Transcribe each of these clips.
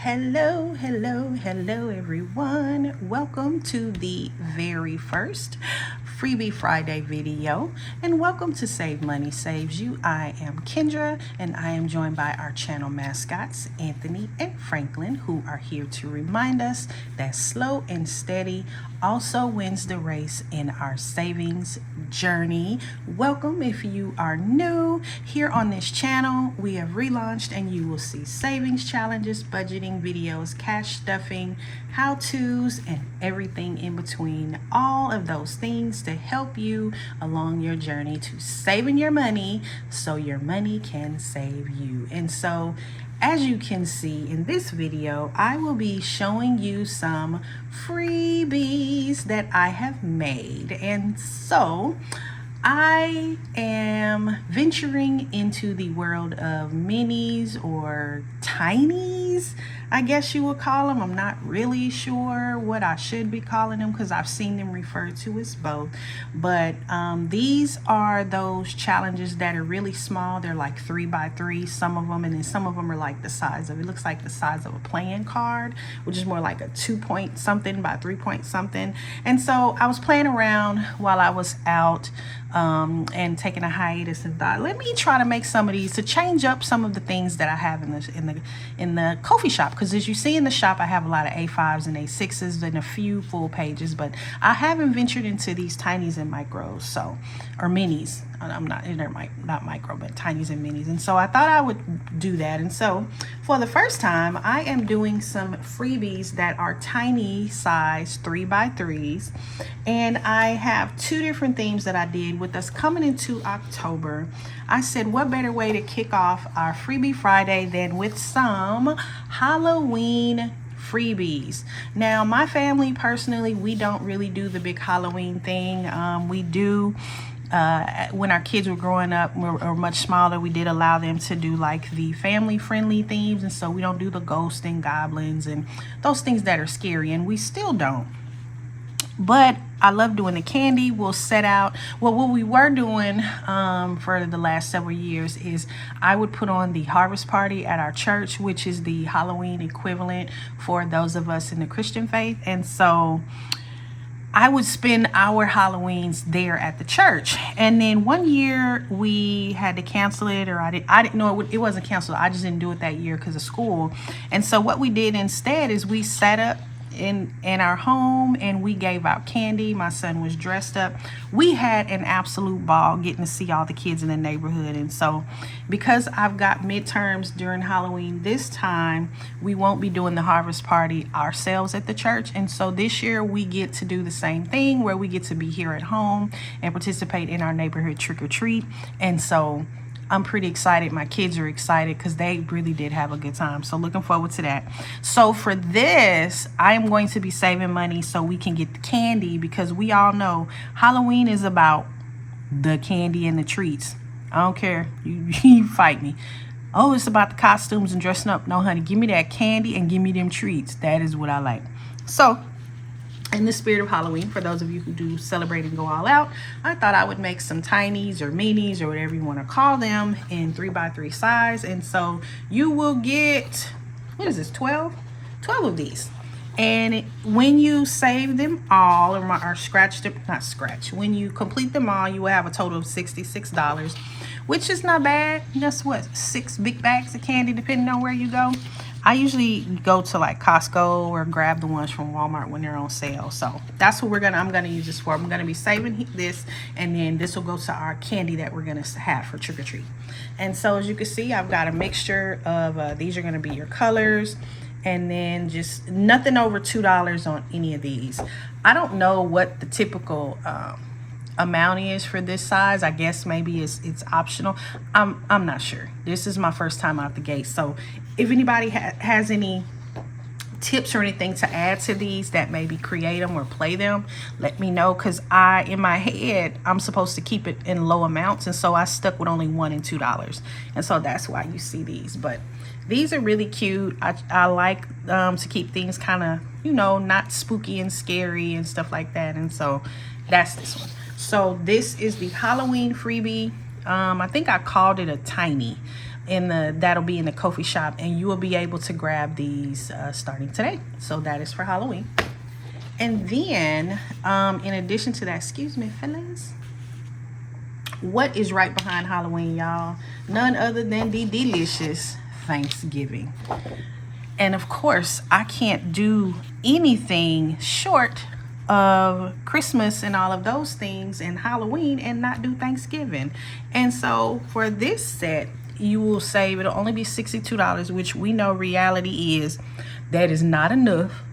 Hello, everyone. Welcome to the very first Freebie Friday video, and welcome to Save Money Saves You. I am Kendra, and I am joined by our channel mascots, Anthony and Franklin, who are here to remind us that slow and steady also wins the race in our savings journey. Welcome if you are new here on this channel. We have relaunched, and you will see savings challenges, budgeting videos, cash stuffing, how-tos, and everything in between. All of those things to help you along your journey to saving your money so your money can save you. And so, as you can see in this video, I will be showing you some freebies that I have made. And so I am venturing into the world of minis or tinies, I guess you would call them. I'm not really sure what I should be calling them because I've seen them referred to as both. But these are those challenges that are really small. They're like 3x3, some of them, and then some of them are like the size of, it looks like the size of a playing card, which is more like a 2-point something by 3-point something. And so I was playing around while I was out and taking a hiatus, and thought, let me try to make some of these to change up some of the things that I have in the coffee shop. Because as you see in the shop, I have a lot of A5s and A6s and a few full pages, but I haven't ventured into these tinies and micros, or minis. I'm not, they're not micro, but tinies and minis. And so I thought I would do that. And so for the first time, I am doing some freebies that are tiny size 3x3s. And I have two different themes that I did. With us coming into October, I said, what better way to kick off our Freebie Friday than with some Halloween freebies. Now, my family personally, we don't really do the big Halloween thing. We do when our kids were growing up or much smaller, we did allow them to do like the family friendly themes, and so we don't do the ghosts and goblins and those things that are scary, and we still don't. But I love doing the candy. We'll set out, well, what we were doing for the last several years is I would put on the harvest party at our church, which is the Halloween equivalent for those of us in the Christian faith. And so I would spend our Halloweens there at the church. And then one year we had to cancel it, or I didn't know it wasn't canceled. I just didn't do it that year because of school. And so what we did instead is we set up in our home and we gave out candy. My son was dressed up. We had an absolute ball getting to see all the kids in the neighborhood. And so because I've got midterms during Halloween this time, we won't be doing the harvest party ourselves at the church. And so this year we get to do the same thing where we get to be here at home and participate in our neighborhood trick-or-treat. And so I'm pretty excited. My kids are excited because they really did have a good time. So looking forward to that. So for this, I am going to be saving money so we can get the candy, because we all know Halloween is about the candy and the treats. I don't care. You fight me. Oh, it's about the costumes and dressing up. No, honey, give me that candy and give me them treats. That is what I like. So in the spirit of Halloween, for those of you who do celebrate and go all out, I thought I would make some tinies or minis or whatever you want to call them in 3x3 size. And so you will get, what is this, 12 of these. And when you save them all, or scratch them, not scratch, when you complete them all, you will have a total of $66, which is not bad. That's what, 6 big bags of candy, depending on where you go. I usually go to like Costco or grab the ones from Walmart when they're on sale. So that's what I'm gonna use this for. I'm gonna be saving this, and then this will go to our candy that we're gonna have for trick-or-treat. And so as you can see, I've got a mixture of these are gonna be your colors, and then just nothing over $2 on any of these. I don't know what the typical amount is for this size. I guess maybe it's optional. I'm not sure. This is my first time out the gate. So if anybody has any tips or anything to add to these that maybe create them or play them, let me know, because in my head I'm supposed to keep it in low amounts, and so I stuck with only $1 and $2, and so that's why you see these. But these are really cute. I like to keep things kind of, not spooky and scary and stuff like that, and so that's this one. So this is the Halloween freebie. I think I called it a tiny. that'll be in the Ko-fi shop, and you will be able to grab these starting today. So that is for Halloween. And then in addition to that, excuse me fellas, what is right behind Halloween, y'all? None other than the delicious Thanksgiving. And of course, I can't do anything short of Christmas and all of those things and Halloween and not do Thanksgiving. And so for this set, you will save, it'll only be $62, which we know reality is that is not enough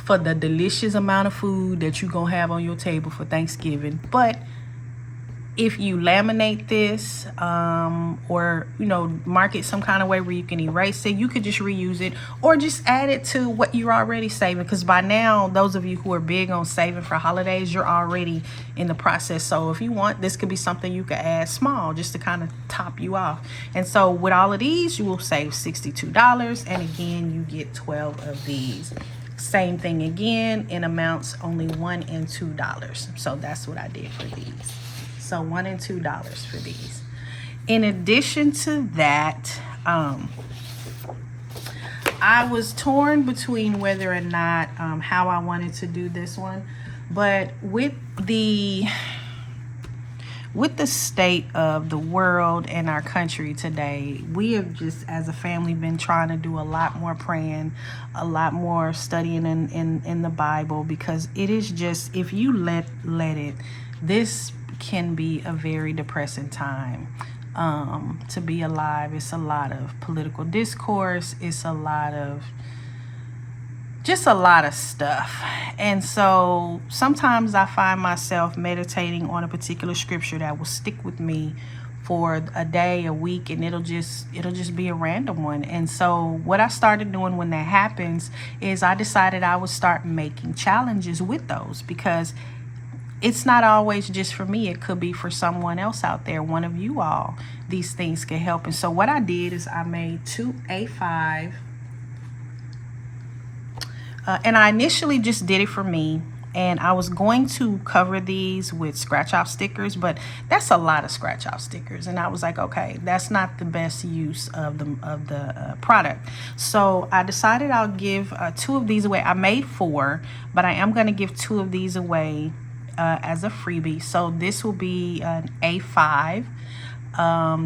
for the delicious amount of food that you're gonna have on your table for Thanksgiving. But if you laminate this or mark it some kind of way where you can erase it, you could just reuse it or just add it to what you're already saving, because by now those of you who are big on saving for holidays, you're already in the process. So if you want, this could be something you could add small just to kind of top you off. And so with all of these, you will save $62, and again you get 12 of these. Same thing again in amounts only $1 and $2. So that's what I did for these. So $1 and $2 for these. In addition to that, I was torn between whether or not how I wanted to do this one, but with the state of the world and our country today, we have just as a family been trying to do a lot more praying, a lot more studying in the Bible, because it is just, if you let it, this can be a very depressing time to be alive. It's a lot of political discourse, it's a lot of stuff. And so sometimes I find myself meditating on a particular scripture that will stick with me for a day, a week, and it'll just be a random one. And so what I started doing when that happens is I decided I would start making challenges with those, because it's not always just for me. It could be for someone else out there, one of you all. These things can help. And so what I did is I made 2 A5. And I initially just did it for me. And I was going to cover these with scratch off stickers, but that's a lot of scratch off stickers. And I was like, okay, that's not the best use of the product. So I decided I'll give 2 of these away. I made 4, but I am going to give 2 of these away as a freebie. So this will be an A5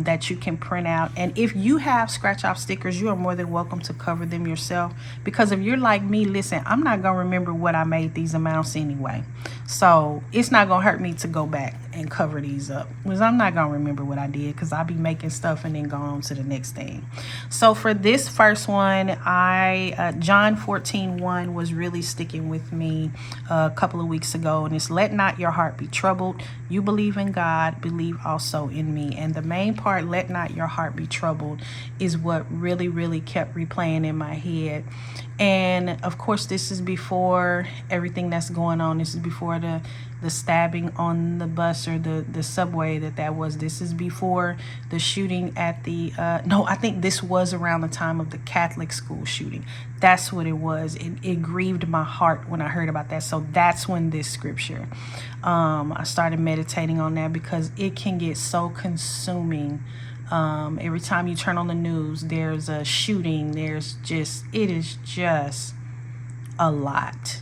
that you can print out. And if you have scratch off stickers, you are more than welcome to cover them yourself, because if you're like me, listen, I'm not gonna remember what I made these amounts anyway, so it's not gonna hurt me to go back and cover these up, because I'm not gonna remember what I did, because I'll be making stuff and then go on to the next thing. So for this first one, John 14:1 was really sticking with me a couple of weeks ago, and it's, let not your heart be troubled. You believe in God, believe also in me. And the main part, let not your heart be troubled, is what really kept replaying in my head. And of course, this is before everything that's going on. This is before the stabbing on the bus or the subway that was. This is before the shooting at the no, I think this was around the time of the Catholic school shooting. That's what it was. It grieved my heart when I heard about that. So that's when this scripture, I started meditating on that, because it can get so consuming. Every time you turn on the news, there's a shooting. It is just a lot.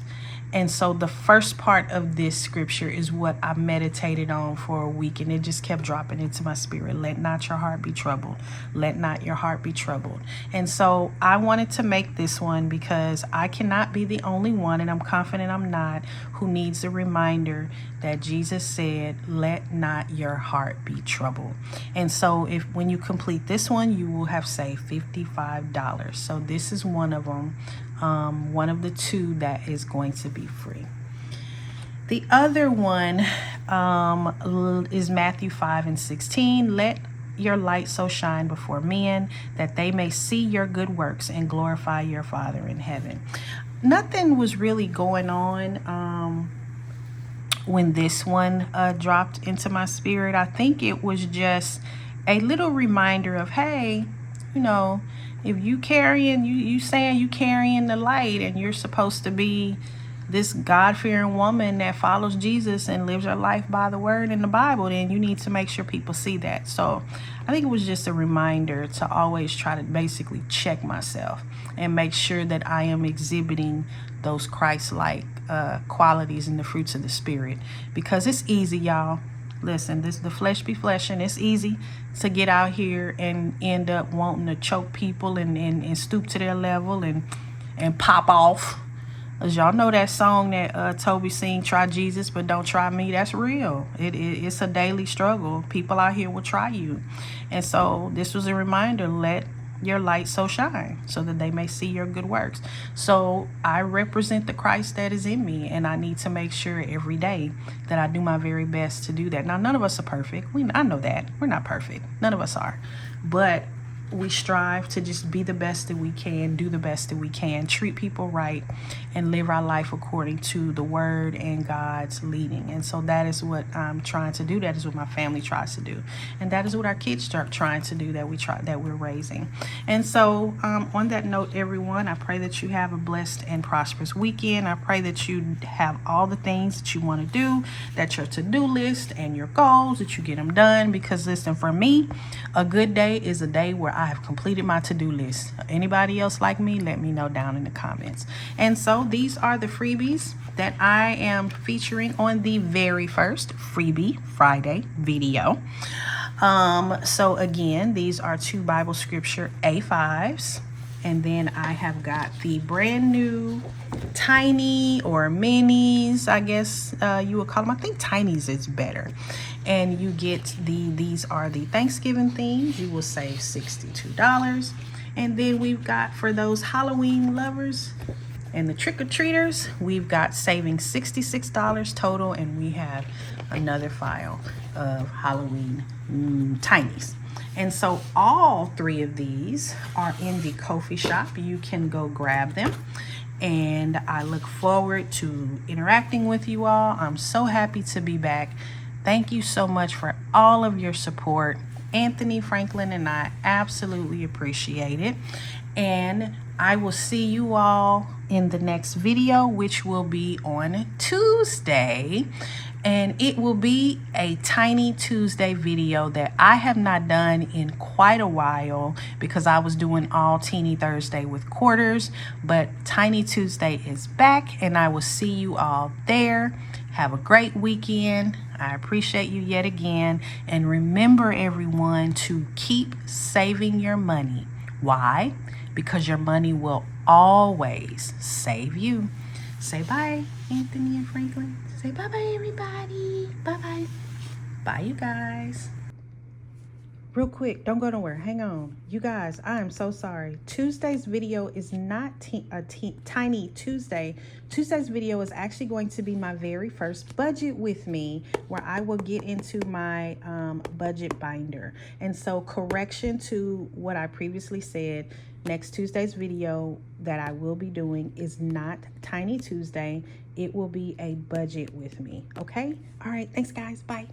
And so the first part of this scripture is what I meditated on for a week, and it just kept dropping into my spirit. Let not your heart be troubled. Let not your heart be troubled. And so I wanted to make this one, because I cannot be the only one, and I'm confident I'm not, who needs a reminder that Jesus said, let not your heart be troubled. And so when you complete this one, you will have saved $55. So this is one of them. One of the 2 that is going to be free. The other one is Matthew 5:16. Let your light so shine before men that they may see your good works and glorify your Father in heaven. Nothing was really going on when this one dropped into my spirit. I think it was just a little reminder of, hey, if you carrying, you saying you carrying the light, and you're supposed to be this God-fearing woman that follows Jesus and lives her life by the word in the Bible, then you need to make sure people see that. So I think it was just a reminder to always try to basically check myself and make sure that I am exhibiting those Christ-like qualities and the fruits of the Spirit, because it's easy, y'all. Listen, the flesh be flesh, and it's easy to get out here and end up wanting to choke people and stoop to their level and pop off. As y'all know that song that Toby sing, "Try Jesus, but don't try me." That's real. It's a daily struggle. People out here will try you. And so this was a reminder, let your light so shine so that they may see your good works. So I represent the Christ that is in me, and I need to make sure every day that I do my very best to do that. Now, none of us are perfect. I know that. We're not perfect. None of us are. But we strive to just be the best that we can, do the best that we can, treat people right, and live our life according to the word and God's leading. And so that is what I'm trying to do. That is what my family tries to do. And that is what our kids start trying to do, that we're raising. And so on that note, everyone, I pray that you have a blessed and prosperous weekend. I pray that you have all the things that you want to do, that your to-do list and your goals, that you get them done. Because listen, for me, a good day is a day where I have completed my to-do list. Anybody else like me? Let me know down in the comments. And so these are the freebies that I am featuring on the very first Freebie Friday video. So again, these are 2 Bible scripture A5s. And then I have got the brand new tiny or minis, I guess you would call them. I think tinies is better. And you get these are the Thanksgiving themes. You will save $62. And then we've got, for those Halloween lovers and the trick-or-treaters, we've got saving $66 total. And we have another file of Halloween tinies. And so all 3 of these are in the Ko-fi shop. You can go grab them. And I look forward to interacting with you all. I'm so happy to be back. Thank you so much for all of your support. Anthony, Franklin, and I absolutely appreciate it. And I will see you all in the next video, which will be on Tuesday. And it will be a Tiny Tuesday video that I have not done in quite a while, because I was doing all Teeny Thursday with quarters. But Tiny Tuesday is back, and I will see you all there. Have a great weekend. I appreciate you yet again. And remember, everyone, to keep saving your money. Why? Because your money will always save you. Say bye, Anthony and Franklin. Say bye-bye, everybody. Bye-bye. Bye, you guys. Real quick, don't go nowhere. Hang on. You guys, I am so sorry. Tuesday's video is not Tiny Tuesday. Tuesday's video is actually going to be my very first budget with me, where I will get into my budget binder. And so, correction to what I previously said, next Tuesday's video that I will be doing is not Tiny Tuesday. It will be a budget with me. Okay? All right. Thanks, guys. Bye.